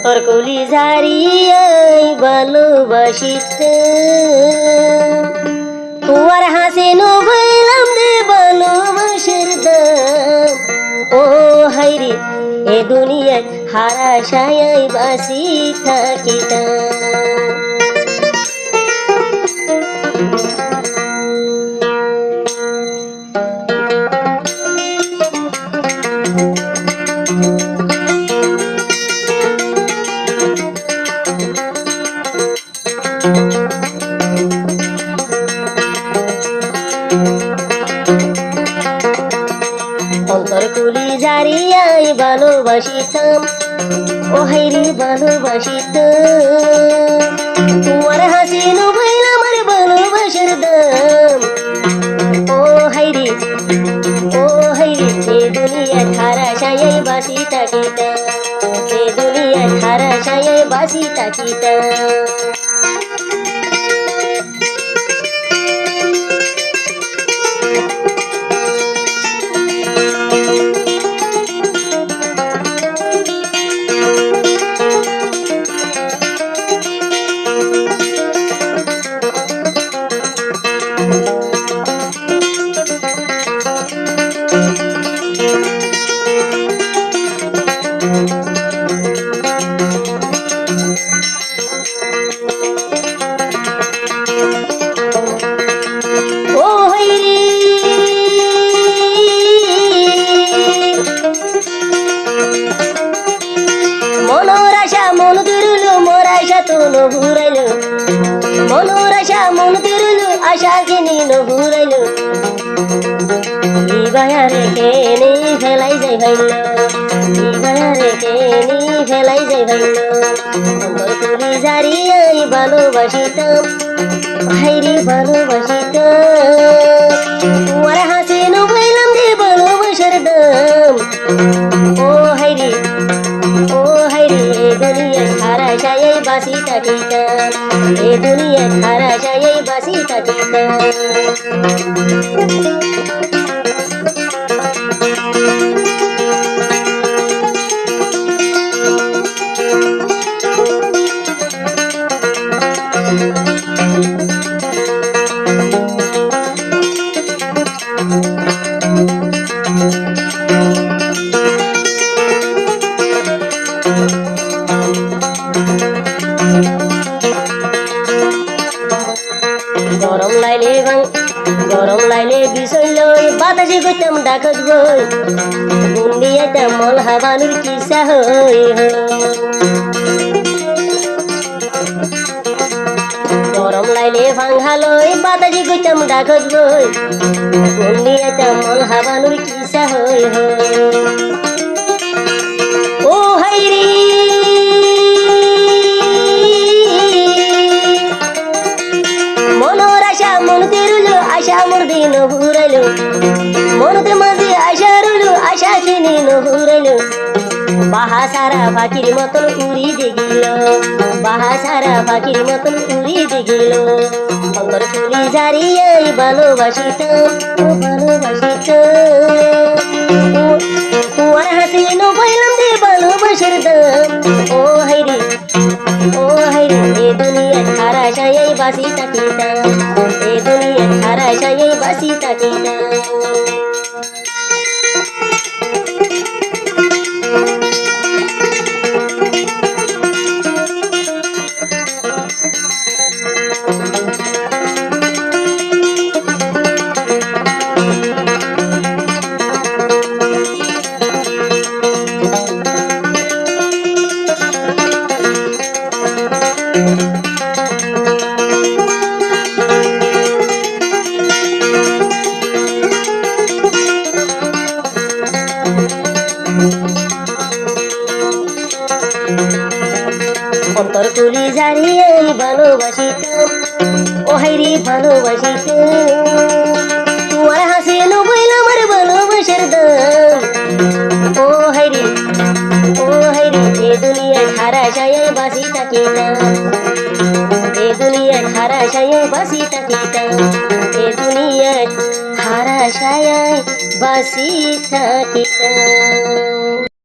অন্তর কলি জারিয়াই ভালোবাসিতে তোমার হাসি নবইলাম দে ভালোবাসার দাম ও হাইরে এ দুনিয়ায় হারা সায়াই বাসি থাকিতাম অন্তর কলি জারিয়াই ভালোবাসিতাম ও হাইরে ভালোবাসিতাম তোমার হাসি নবইলাম আমার ভালোবাসার দাম ও হাইরে এ দুনিয়া খারা সায়াই বাসি থাকিতাম এ দুনিয়া খারা সায়াই বাসি থাকিতাম ঘুরাইলো মনোর আশা মন তিরুলো আশা কিনি ঘুরাইলো বায়ারে কেনি ফেলাই যাই ভাইলো বায়ারে কেনি ফেলাই যাই ভাইলো অন্তর কলি জারিয়াই ভালোবাসিতাম হাইরে ভালোবাসিতাম তোমার হাসি নবইলাম দে ভালোবাসার দাম ও হাইরে দুনিয়া খারা সায়াই বাসি থাকিতাম এ দুনিয়া খারা সায়াই বাসি থাকিতাম গরম লাইলে বিষয় লই বাতাসে কইতাম ডাকত বই বুন্দিয়াতাম মল হাবানুর কিসা হই গরম লাইলে ফাঙ্গা লই বাতাসে কইতাম ডাকত বই বুন্দিয়াতাম মল হাবানুর কিসা হই ও হাইরে আশা মোর দিন ঘুরাইলো মনতে মাঝে আশা রইলো আশা কিনি ঘুরাইলো বাহা সারা পাখির মতন উড়ি দেখিল বাহা সারা পাখির মতন উড়ি দেখিল অন্তর কলি জারিয়াই ভালোবাসিতাম তোমার হাসি নবইলাম দে ভালোবাসার দাম ও হাইরে এ দুনিয়া খারা সায়াই বাসি থাকিতাম এ দুনিয়া খারা সায়াই বাসি থাকিতাম অন্তর কলি জারিয়াই ভালোবাসিতাম ও হাইরে ভালোবাসিতাম তোমার হাসি নবইলাম আমার ভালোবাসার দাম ও হাইরে এ দুনিয়া খারা সায়াই বাসি থাকিতাম এ দুনিয়া খারা সায়াই বাসি থাকিতাম এ দুনিয়া খারা সায়াই বাসি থাকিতাম।